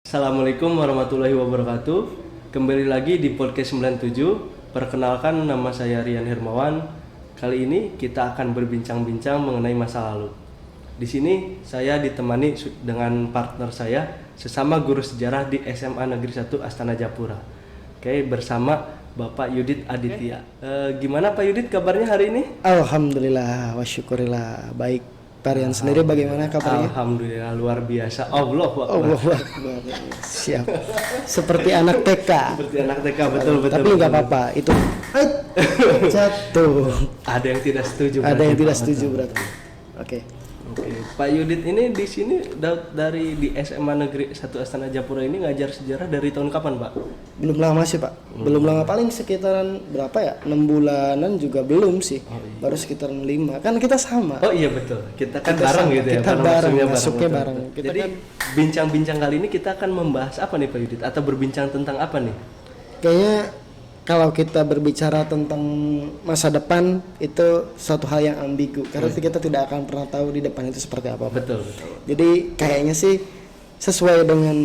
Assalamualaikum warahmatullahi wabarakatuh. Kembali lagi di podcast 97. Perkenalkan, nama saya Rian Hermawan. Kali ini kita akan berbincang-bincang mengenai masa lalu. Di sini saya ditemani dengan partner saya, sesama guru sejarah di SMA Negeri 1 Astana Japura. Oke, bersama Bapak Yudit Aditya. Gimana Pak Yudit kabarnya hari ini? Alhamdulillah wa syukurillah. Baik. Rian sendiri bagaimana kabarnya? Alhamdulillah luar biasa. Allahu Akbar. Allahu Akbar. Siap. Seperti anak TK. Seperti anak TK, betul. Tapi nggak apa-apa. Itu jatuh. Ada yang tidak setuju. Ada yang tidak setuju berarti. Oke. Pak Yudit ini di sini dari di SMA Negeri 1 Astana Japura ini ngajar sejarah dari tahun kapan, Pak? Belum lama sih, Pak. Belum lama, paling sekitaran berapa ya? 6 bulanan juga belum sih. Oh, iya. Baru sekitaran 5. Kan kita sama. Oh iya betul. Kita kan bareng sama, gitu ya. Kita bareng, masuknya bareng. Jadi kan bincang-bincang kali ini kita akan membahas apa nih Pak Yudit? Atau berbincang tentang apa nih? Kayaknya kalau kita berbicara tentang masa depan itu suatu hal yang ambigu karena kita tidak akan pernah tahu di depan itu seperti apa. Betul. Jadi kayaknya sih sesuai dengan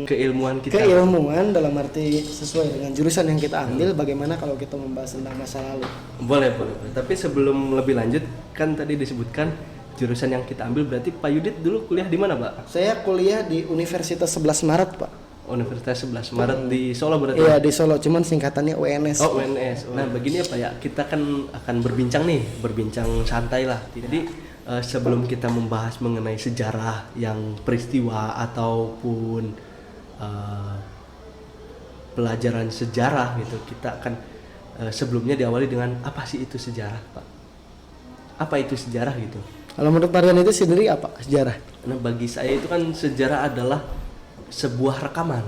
keilmuan kita. Keilmuan dalam arti sesuai dengan jurusan yang kita ambil. Bagaimana kalau kita membahas tentang masa lalu? Boleh. Tapi sebelum lebih lanjut, kan tadi disebutkan jurusan yang kita ambil, berarti Pak Yudit dulu kuliah di mana, Pak? Saya kuliah di Universitas 11 Maret, Pak. Universitas 11 Maret di Solo berarti? Iya, di Solo, cuman singkatannya UNS. Oh, UNS. Nah, begini ya Pak ya, kita kan akan berbincang santai lah. Jadi sebelum kita membahas mengenai sejarah yang peristiwa ataupun pelajaran sejarah gitu, kita akan sebelumnya diawali dengan apa sih itu sejarah, Pak? Apa itu sejarah gitu? Kalau menurut Pak Rian itu sendiri apa sejarah? Nah, bagi saya itu kan sejarah adalah sebuah rekaman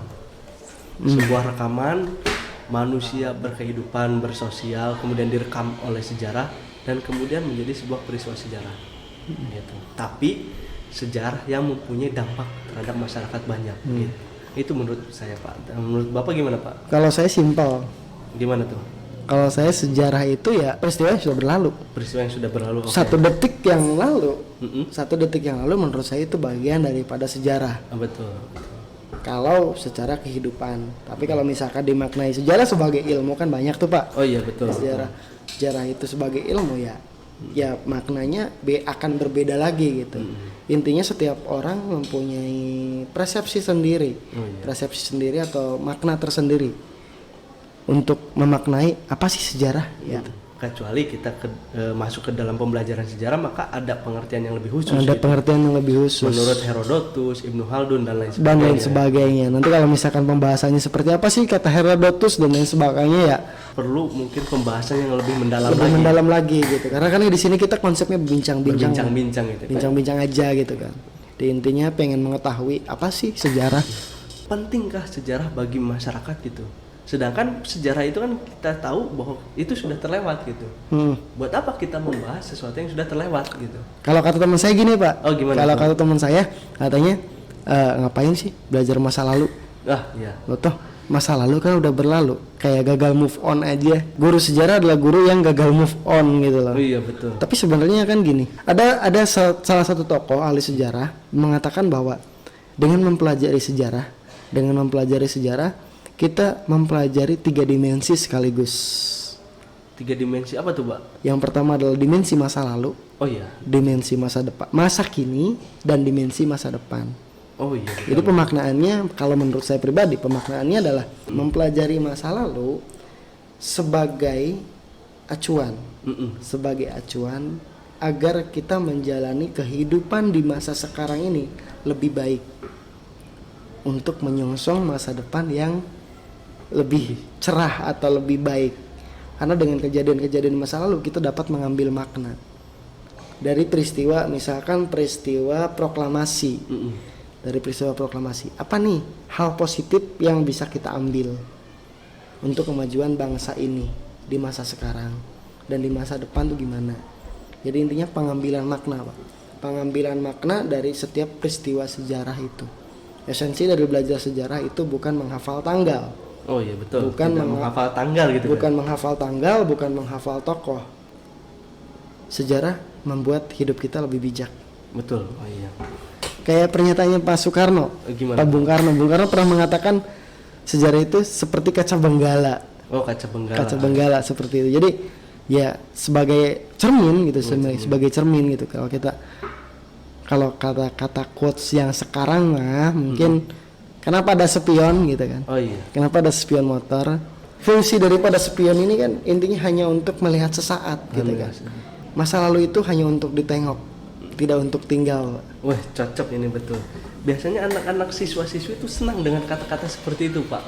manusia berkehidupan, bersosial, kemudian direkam oleh sejarah dan kemudian menjadi sebuah peristiwa sejarah gitu. Tapi sejarah yang mempunyai dampak terhadap masyarakat banyak gitu. Itu menurut saya, Pak. Menurut Bapak gimana, Pak? Kalau saya simpel. Gimana tuh? Kalau saya sejarah itu ya peristiwa yang sudah berlalu. Peristiwa yang sudah berlalu. Okay. Satu detik yang lalu menurut saya itu bagian daripada sejarah. Betul. Kalau secara kehidupan, tapi kalau misalkan dimaknai sejarah sebagai ilmu kan banyak tuh, Pak. Oh iya, betul. Sejarah itu sebagai ilmu ya maknanya akan berbeda lagi gitu. Intinya setiap orang mempunyai persepsi sendiri, atau makna tersendiri untuk memaknai apa sih sejarah gitu. Kecuali kita masuk ke dalam pembelajaran sejarah, maka ada pengertian yang lebih khusus. Ada pengertian yang lebih khusus. Menurut Herodotus, Ibnu Khaldun dan lain sebagainya. Nanti kalau misalkan pembahasannya seperti apa sih kata Herodotus dan lain sebagainya ya perlu mungkin pembahasan yang lebih mendalam lagi gitu. Karena kan di sini kita konsepnya berbincang-bincang gitu. Bincang-bincang aja gitu kan. Di intinya pengen mengetahui apa sih sejarah. Pentingkah sejarah bagi masyarakat gitu? Sedangkan sejarah itu kan kita tahu bahwa itu sudah terlewat gitu. Buat apa kita membahas sesuatu yang sudah terlewat gitu? Kalau kata teman saya gini, Pak. Oh, gimana? Kalau kata teman saya katanya ngapain sih belajar masa lalu? Iya. Loh, toh masa lalu kan udah berlalu. Kayak gagal move on aja. Guru sejarah adalah guru yang gagal move on gitu loh. Oh, iya betul. Tapi sebenarnya kan gini. Ada salah satu tokoh ahli sejarah mengatakan bahwa dengan mempelajari sejarah kita mempelajari 3 dimensi sekaligus. 3 dimensi apa tuh, Pak? Yang pertama adalah dimensi masa lalu. Oh iya. Dimensi masa depan, masa kini, dan dimensi masa depan. Oh iya. Jadi pemaknaannya, kalau menurut saya pribadi, pemaknaannya adalah mempelajari masa lalu sebagai acuan, agar kita menjalani kehidupan di masa sekarang ini lebih baik, untuk menyongsong masa depan yang lebih cerah atau lebih baik. Karena dengan kejadian-kejadian masa lalu kita dapat mengambil makna dari peristiwa, misalkan peristiwa proklamasi. dari peristiwa proklamasi. Apa nih hal positif yang bisa kita ambil untuk kemajuan bangsa ini di masa sekarang dan di masa depan tuh gimana? Jadi intinya pengambilan makna, Pak. Pengambilan makna dari setiap peristiwa sejarah itu. Esensi dari belajar sejarah itu bukan menghafal tanggal. Oh iya betul. Bukan menghafal tanggal gitu. Bukan menghafal tanggal, bukan menghafal tokoh. Sejarah membuat hidup kita lebih bijak. Betul. Oh iya. Kayak pernyataannya Pak Soekarno. Gimana? Pak Bung Karno. Bung Karno pernah mengatakan sejarah itu seperti kaca benggala. Oh, kaca benggala. Kaca benggala seperti itu. Jadi ya sebagai cermin gitu, sebagai cermin gitu. Kalau kata-kata quotes yang sekarang mah mungkin kenapa ada spion gitu kan? Oh iya. Kenapa ada spion motor? Fungsi daripada spion ini kan intinya hanya untuk melihat sesaat gitu kan. Masa lalu itu hanya untuk ditengok, tidak untuk tinggal. Wah, cocok ini betul. Biasanya anak-anak siswa-siswi itu senang dengan kata-kata seperti itu, Pak.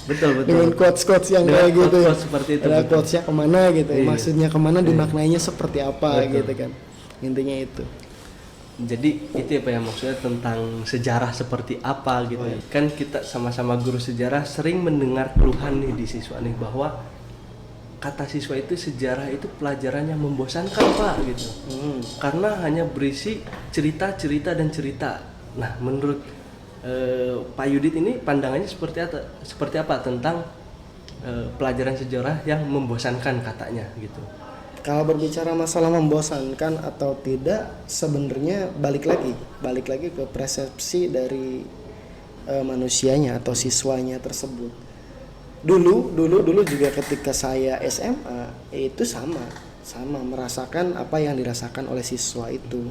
Betul. Dengan quotes-quotes yang dengan kayak gitu. Quotes seperti itu. Ada quotesnya kemana gitu, Iya. maksudnya kemana, dimaknainya seperti apa Betul. gitu kan. Intinya itu. Jadi itu apa ya maksudnya tentang sejarah seperti apa gitu. Kan kita sama-sama guru sejarah sering mendengar keluhan nih di siswa nih bahwa kata siswa itu sejarah itu pelajarannya membosankan Pak gitu. Karena hanya berisi cerita dan cerita. Nah, menurut Pak Yudit ini pandangannya seperti apa tentang pelajaran sejarah yang membosankan katanya gitu. Kalau berbicara masalah membosankan atau tidak, sebenarnya balik lagi ke persepsi dari manusianya atau siswanya tersebut. Dulu juga ketika saya SMA itu sama merasakan apa yang dirasakan oleh siswa itu,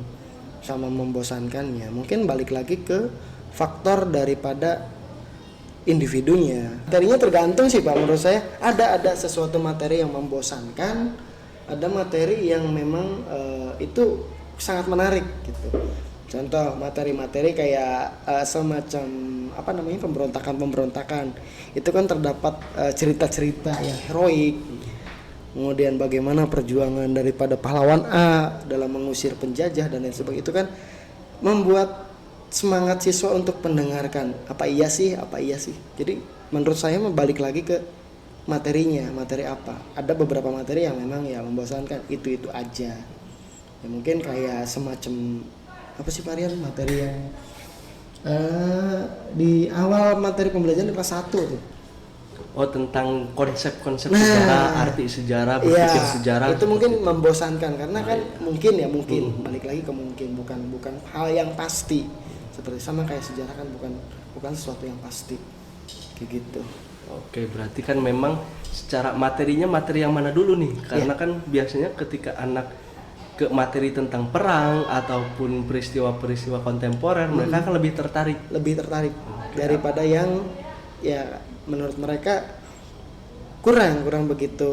sama membosankannya. Mungkin balik lagi ke faktor daripada individunya. Materinya tergantung sih Pak, menurut saya ada sesuatu materi yang membosankan, ada materi yang memang itu sangat menarik gitu. Contoh materi-materi kayak semacam pemberontakan itu kan terdapat cerita-cerita yang heroik, kemudian bagaimana perjuangan daripada pahlawan A dalam mengusir penjajah dan lain sebagainya, itu kan membuat semangat siswa untuk mendengarkan apa iya sih. Jadi menurut saya balik lagi ke materinya, materi apa. Ada beberapa materi yang memang ya membosankan, itu aja ya, mungkin kayak semacam apa sih varian materi yang di awal materi pembelajaran di kelas 1 tuh. Oh, tentang konsep-konsep sejarah, arti sejarah, berpikir sejarah. Itu mungkin membosankan karena kan mungkin balik lagi ke mungkin, bukan hal yang pasti. Seperti sama kayak sejarah kan bukan sesuatu yang pasti. Kayak gitu. Oke, berarti kan memang secara materinya materi yang mana dulu nih? Karena kan biasanya ketika anak ke materi tentang perang ataupun peristiwa-peristiwa kontemporer, mereka akan lebih tertarik daripada yang ya menurut mereka kurang begitu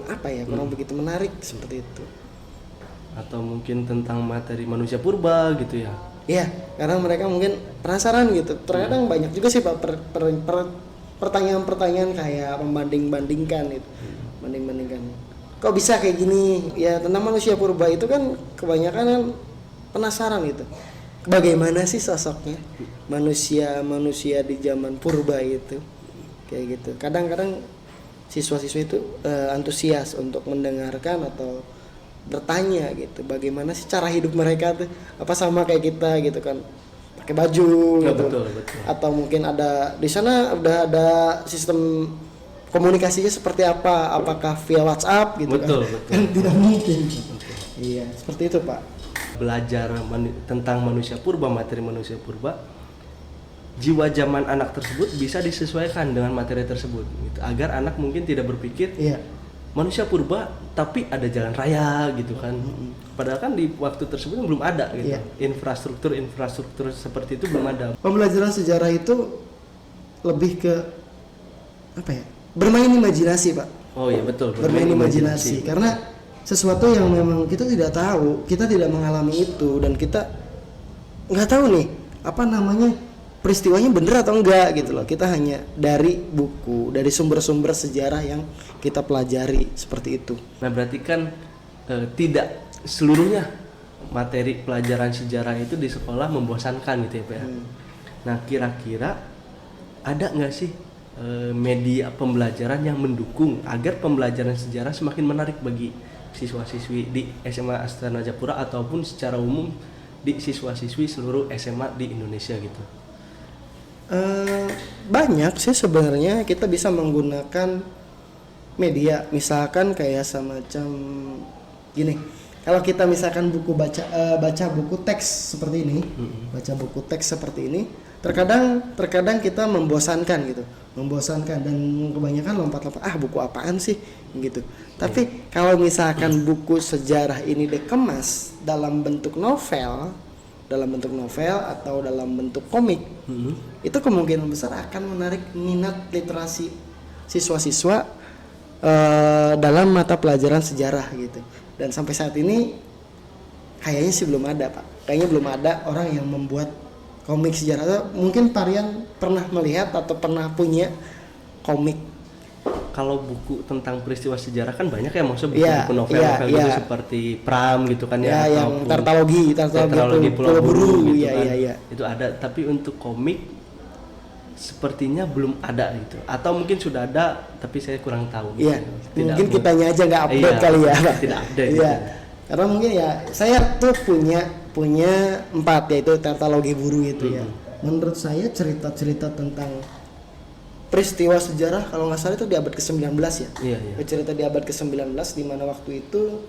kurang begitu menarik seperti itu. Atau mungkin tentang materi manusia purba gitu ya. Iya, karena mereka mungkin penasaran gitu. Terkadang banyak juga sih Pak pertanyaan-pertanyaan kayak membanding-bandingkan gitu. Banding-bandingkan. Kok bisa kayak gini? Ya tentang manusia purba itu kan kebanyakan kan penasaran gitu. Bagaimana sih sosoknya manusia di zaman purba itu? Kayak gitu. Kadang-kadang siswa-siswa itu antusias untuk mendengarkan atau bertanya gitu. Bagaimana sih cara hidup mereka tuh? Apa sama kayak kita gitu kan? Pakai baju gitu. Betul. Atau mungkin ada di sana udah ada sistem komunikasinya seperti apa? Apakah via WhatsApp gitu betul. kan? Tidak mungkin. Iya, seperti itu Pak. Belajar tentang manusia purba, materi manusia purba, jiwa zaman anak tersebut bisa disesuaikan dengan materi tersebut gitu. Agar anak mungkin tidak berpikir manusia purba tapi ada jalan raya gitu kan. Padahal kan di waktu tersebut belum ada gitu. Infrastruktur seperti itu belum ada. Pembelajaran sejarah itu lebih ke bermain imajinasi Pak. Oh iya betul. Bermain imajinasi. Karena sesuatu yang memang kita tidak tahu, kita tidak mengalami itu, dan kita nggak tahu nih peristiwanya bener atau enggak gitu loh. Kita hanya dari buku, dari sumber-sumber sejarah yang kita pelajari seperti itu. Nah berarti kan tidak seluruhnya materi pelajaran sejarah itu di sekolah membosankan gitu ya Pak ya. Nah kira-kira ada nggak sih media pembelajaran yang mendukung agar pembelajaran sejarah semakin menarik bagi siswa-siswi di SMA Astana Japura ataupun secara umum di siswa-siswi seluruh SMA di Indonesia gitu? Banyak sih sebenarnya. Kita bisa menggunakan media, misalkan kayak semacam gini. Kalau kita misalkan baca buku teks seperti ini, baca buku teks seperti ini, terkadang kita membosankan gitu, dan kebanyakan lompat-lompat, buku apaan sih gitu. Tapi kalau misalkan buku sejarah ini dikemas dalam bentuk novel atau dalam bentuk komik, itu kemungkinan besar akan menarik minat literasi siswa-siswa dalam mata pelajaran sejarah gitu. Dan sampai saat ini kayaknya sih belum ada Pak, kayaknya belum ada orang yang membuat komik sejarah. Mungkin Tarian pernah melihat atau pernah punya komik. Kalau buku tentang peristiwa sejarah kan banyak ya, maksudnya buku novel gitu seperti Pram gitu kan ya, yang tetralogi Pulau Buru gitu kan. Itu ada, tapi untuk komik sepertinya belum ada gitu, atau mungkin sudah ada tapi saya kurang tahu gitu. Mungkin kitanya aja nggak update kali ya. Tidak update gitu. Karena mungkin ya saya tuh punya 4, yaitu tetralogi buru itu ya. Menurut saya cerita-cerita tentang peristiwa sejarah kalau nggak salah itu di abad ke-19 ya. Cerita di abad ke-19 di mana waktu itu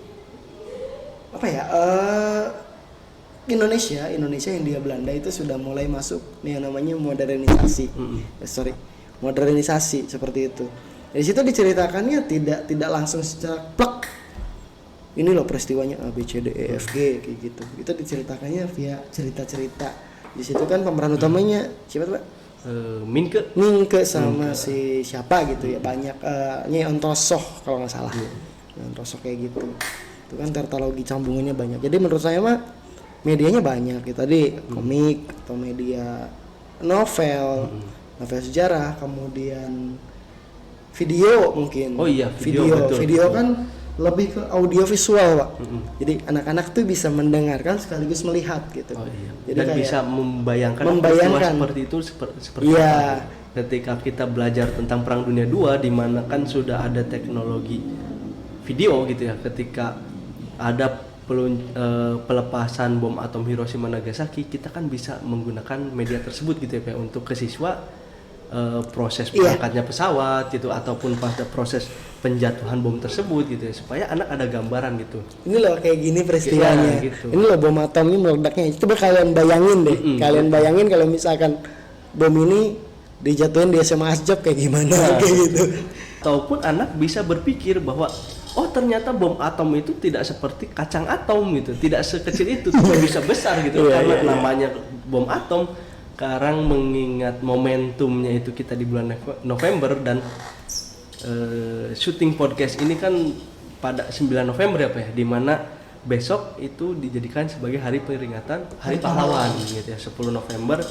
Indonesia yang dia Belanda itu sudah mulai masuk yang namanya modernisasi. Modernisasi seperti itu. Di situ diceritakannya tidak langsung secara plek. Ini loh peristiwanya A B C D E F G kayak gitu. Itu diceritakannya via cerita-cerita. Di situ kan pemeran utamanya siapa Pak? Minke sama si siapa gitu ya. Banyak Nyai Ontosoh kalau nggak salah. Ontosoh kayak gitu. Itu kan tetralogi cambungannya banyak. Jadi menurut saya mah medianya banyak ya, tadi komik atau media novel sejarah, kemudian video mungkin. Video kan lebih ke audio visual Pak. Jadi anak-anak tuh bisa mendengarkan sekaligus melihat gitu. Jadi dan bisa membayangkan seperti itu seperti apa. Ketika kita belajar tentang Perang Dunia II di mana kan sudah ada teknologi video gitu ya, ketika ada pelepasan bom atom Hiroshima Nagasaki, kita kan bisa menggunakan media tersebut gitu ya Pak, untuk ke siswa proses berangkatnya pesawat gitu, ataupun pada proses penjatuhan bom tersebut gitu ya, supaya anak ada gambaran gitu. Ini loh kayak gini peristiwanya gitu. Ini loh bom atom ini meledaknya. Coba kalian bayangin deh, bayangin kalau misalkan bom ini dijatuhin di SMA Asjab kayak gimana kayak gitu. Ataupun anak bisa berpikir bahwa ternyata bom atom itu tidak seperti kacang atom gitu, tidak sekecil itu, tapi bisa besar gitu. Karena namanya bom atom. Sekarang mengingat momentumnya itu kita di bulan November dan syuting podcast ini kan pada 9 November ya Pak ya, dimana besok itu dijadikan sebagai hari peringatan Hari Pahlawan gitu ya, 10 November,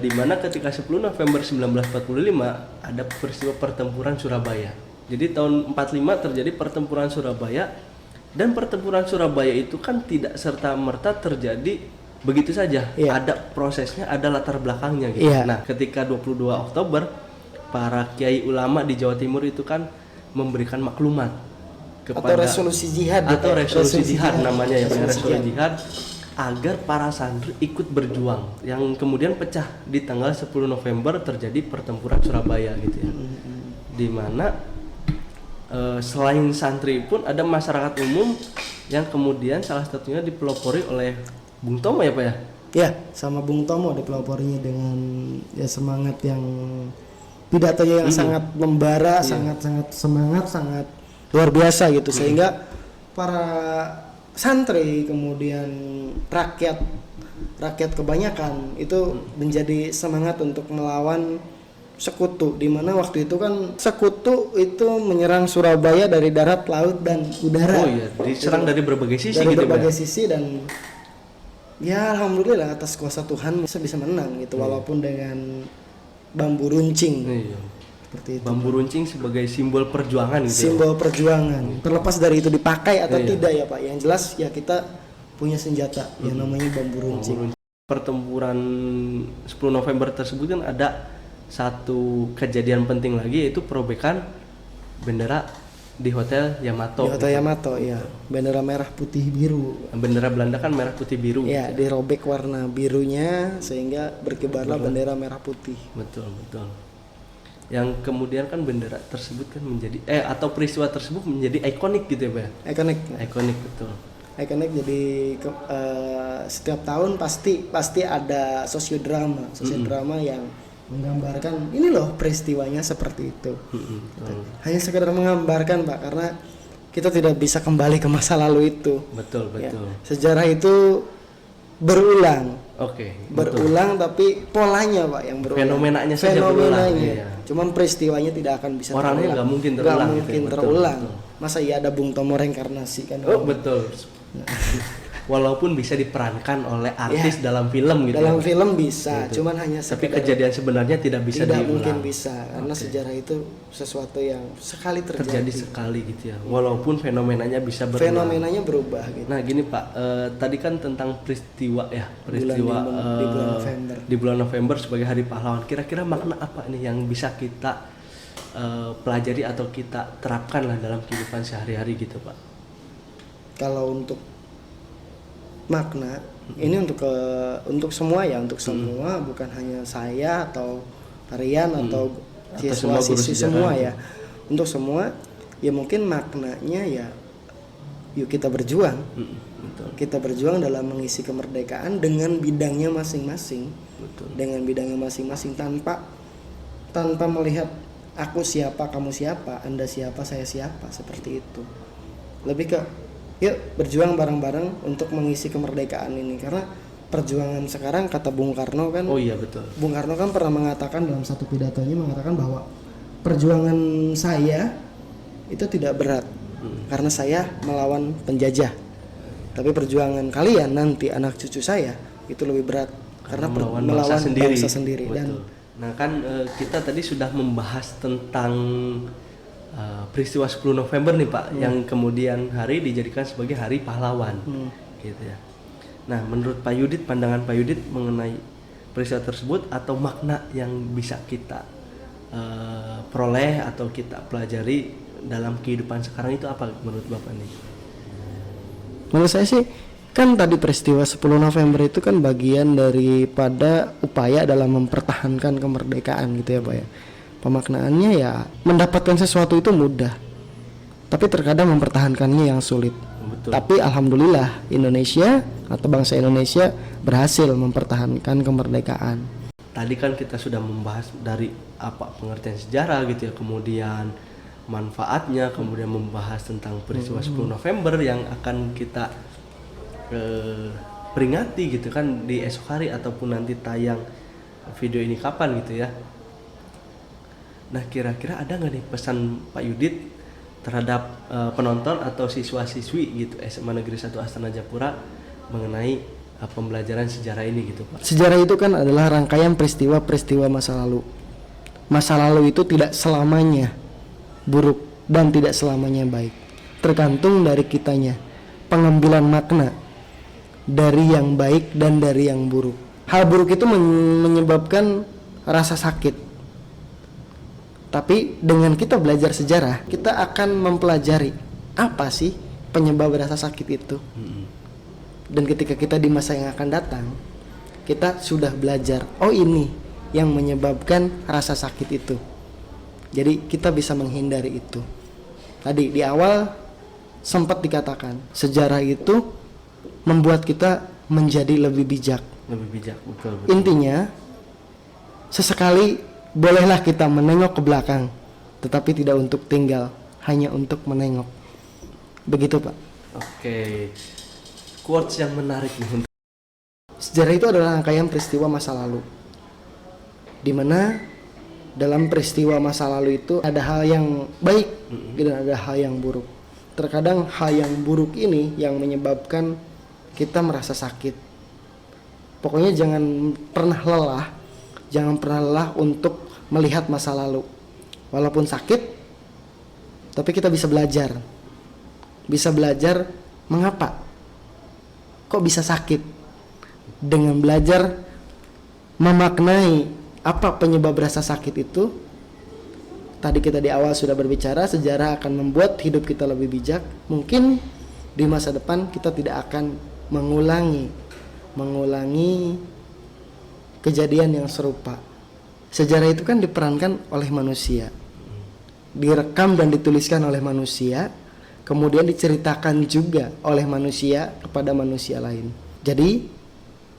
dimana ketika 10 November 1945 ada peristiwa pertempuran Surabaya. Jadi tahun 45 terjadi pertempuran Surabaya, dan pertempuran Surabaya itu kan tidak serta-merta terjadi begitu saja. Ada prosesnya, ada latar belakangnya gitu. Nah, ketika 22 Oktober para kiai ulama di Jawa Timur itu kan memberikan maklumat kepada atau resolusi jihad namanya ya, resolusi jihad, agar para santri ikut berjuang, yang kemudian pecah di tanggal 10 November terjadi pertempuran Surabaya gitu ya. Di mana selain santri pun ada masyarakat umum yang kemudian salah satunya dipelopori oleh Bung Tomo ya Pak ya? Ya, sama Bung Tomo dipeloporinya dengan semangat yang pidatonya yang sangat membara, sangat semangat, sangat luar biasa gitu, sehingga para santri kemudian rakyat kebanyakan itu menjadi semangat untuk melawan sekutu, di mana waktu itu kan sekutu itu menyerang Surabaya dari darat, laut, dan udara. Diserang dari berbagai sisi sisi, dan ya alhamdulillah atas kuasa Tuhan bisa menang gitu, walaupun dengan bambu runcing. Seperti itu. Bambu runcing sebagai simbol perjuangan gitu. Simbol perjuangan. Terlepas dari itu dipakai atau tidak ya Pak, yang jelas ya kita punya senjata yang namanya bambu runcing. Pertempuran 10 November tersebut kan ada satu kejadian penting lagi, yaitu perobekan bendera di Hotel Yamato. Di Hotel Yamato, ya. Bendera merah putih biru. Bendera Belanda kan merah putih biru. Ya, dirobek warna birunya sehingga berkibarlah bendera merah putih. Betul. Yang kemudian kan bendera tersebut kan menjadi atau peristiwa tersebut menjadi ikonik gitu ya, Pak. Ikonik betul. Ikonik, jadi setiap tahun pasti ada sosiodrama yang menggambarkan ini loh peristiwanya seperti itu. Hanya sekedar menggambarkan, Pak, karena kita tidak bisa kembali ke masa lalu itu. Betul. Ya, sejarah itu berulang. Betul. Tapi polanya, Pak, yang berulang. Fenomenanya saja berulang. Iya. Cuman peristiwanya tidak akan bisa orangnya nggak mungkin terulang. Nggak mungkin terulang. Masa iya ada Bung Tomo reinkarnasi kan? Betul. Walaupun bisa diperankan oleh artis dalam film gitu. Dalam film bisa, gitu. Cuman hanya tapi kejadian sebenarnya tidak bisa tidak diulang. mungkin bisa, karena sejarah itu sesuatu yang sekali terjadi sekali gitu ya. Walaupun fenomenanya bisa berubah. Fenomenanya berubah gitu. Nah, gini Pak, tadi kan tentang peristiwa di bulan November sebagai Hari Pahlawan. Kira-kira makna apa nih yang bisa kita pelajari atau kita terapkan lah dalam kehidupan sehari-hari gitu, Pak? Kalau untuk makna ini untuk semua ya, untuk semua, bukan hanya saya atau Rian atau siswa-siswi semua ya. Untuk semua ya, mungkin maknanya ya yuk kita berjuang. Kita berjuang dalam mengisi kemerdekaan dengan bidangnya masing-masing. Dengan bidangnya masing-masing tanpa melihat aku siapa, kamu siapa, Anda siapa, saya siapa, seperti itu. Lebih ke yuk berjuang bareng-bareng untuk mengisi kemerdekaan ini, karena perjuangan sekarang, kata Bung Karno kan. Oh iya, betul. Bung Karno kan pernah mengatakan dalam satu pidatonya, mengatakan bahwa perjuangan saya itu tidak berat karena saya melawan penjajah, tapi perjuangan kalian nanti anak cucu saya itu lebih berat karena melawan bangsa sendiri. Dan nah kan kita tadi sudah membahas tentang peristiwa 10 November nih Pak, yang kemudian hari dijadikan sebagai Hari Pahlawan, gitu ya. Nah, menurut Pak Yudit, pandangan Pak Yudit mengenai peristiwa tersebut atau makna yang bisa kita peroleh atau kita pelajari dalam kehidupan sekarang itu apa menurut Bapak nih? Menurut saya sih, kan tadi peristiwa 10 November itu kan bagian daripada upaya dalam mempertahankan kemerdekaan gitu ya Pak ya. Pemaknaannya ya, mendapatkan sesuatu itu mudah, tapi terkadang mempertahankannya yang sulit. Betul. Tapi alhamdulillah Indonesia atau bangsa Indonesia berhasil mempertahankan kemerdekaan. Tadi kan kita sudah membahas dari apa pengertian sejarah gitu ya, kemudian manfaatnya, kemudian membahas tentang peristiwa 10 November yang akan kita peringati gitu kan di esok hari ataupun nanti tayang video ini kapan gitu ya. Nah, kira-kira ada nggak nih pesan Pak Yudit terhadap penonton atau siswa-siswi gitu SMA Negeri 1 Astana Japura mengenai pembelajaran sejarah ini gitu Pak? Sejarah itu kan adalah rangkaian peristiwa-peristiwa masa lalu. Masa lalu itu tidak selamanya buruk dan tidak selamanya baik. Tergantung dari kitanya pengambilan makna dari yang baik dan dari yang buruk. Hal buruk itu menyebabkan rasa sakit. Tapi dengan kita belajar sejarah, kita akan mempelajari apa sih penyebab rasa sakit itu. Dan ketika kita di masa yang akan datang, kita sudah belajar, oh ini yang menyebabkan rasa sakit itu. Jadi kita bisa menghindari itu. Tadi di awal sempat dikatakan, sejarah itu membuat kita menjadi lebih bijak. Betul. Intinya, sesekali bolehlah kita menengok ke belakang, tetapi tidak untuk tinggal, hanya untuk menengok. Begitu Pak. Oke. Quotes yang menarik nih. Sejarah itu adalah rangkaian peristiwa masa lalu, di mana dalam peristiwa masa lalu itu ada hal yang baik dan ada hal yang buruk. Terkadang hal yang buruk ini yang menyebabkan kita merasa sakit. Pokoknya jangan pernah lelah untuk melihat masa lalu. Walaupun sakit, tapi kita bisa belajar mengapa kok bisa sakit. Dengan belajar memaknai apa penyebab rasa sakit itu, tadi kita di awal sudah berbicara, sejarah akan membuat hidup kita lebih bijak. Mungkin di masa depan kita tidak akan mengulangi kejadian yang serupa. Sejarah itu kan diperankan oleh manusia, direkam dan dituliskan oleh manusia, kemudian diceritakan juga oleh manusia kepada manusia lain. Jadi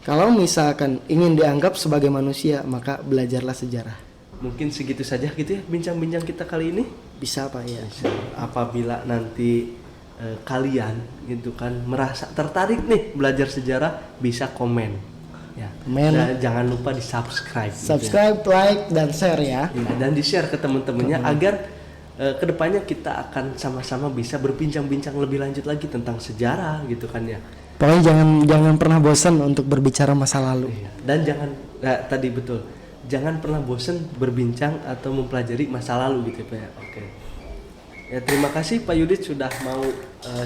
kalau misalkan ingin dianggap sebagai manusia, maka belajarlah sejarah. Mungkin segitu saja gitu ya bincang-bincang kita kali ini. Bisa Pak ya. Apabila nanti kalian gitu kan merasa tertarik nih belajar sejarah, bisa komen. Ya. Dan jangan lupa di subscribe, like dan share ya. Dan di share ke teman-temannya agar kedepannya kita akan sama-sama bisa berbincang-bincang lebih lanjut lagi tentang sejarah gitu kan ya. Pokoknya jangan pernah bosan untuk berbicara masa lalu. Dan tadi betul, jangan pernah bosan berbincang atau mempelajari masa lalu gitu Pak ya. Oke. Ya, terima kasih Pak Yudit sudah mau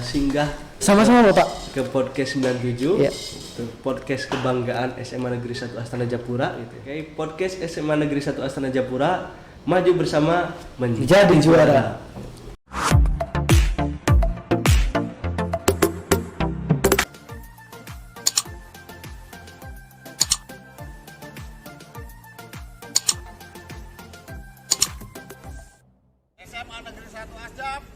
singgah sama-sama Bapak ke podcast 97 ya. Podcast kebanggaan SMA Negeri 1 Astana Japura gitu. Oke, podcast SMA Negeri 1 Astana Japura, maju bersama menjadi juara. SMA Negeri 1 Asdap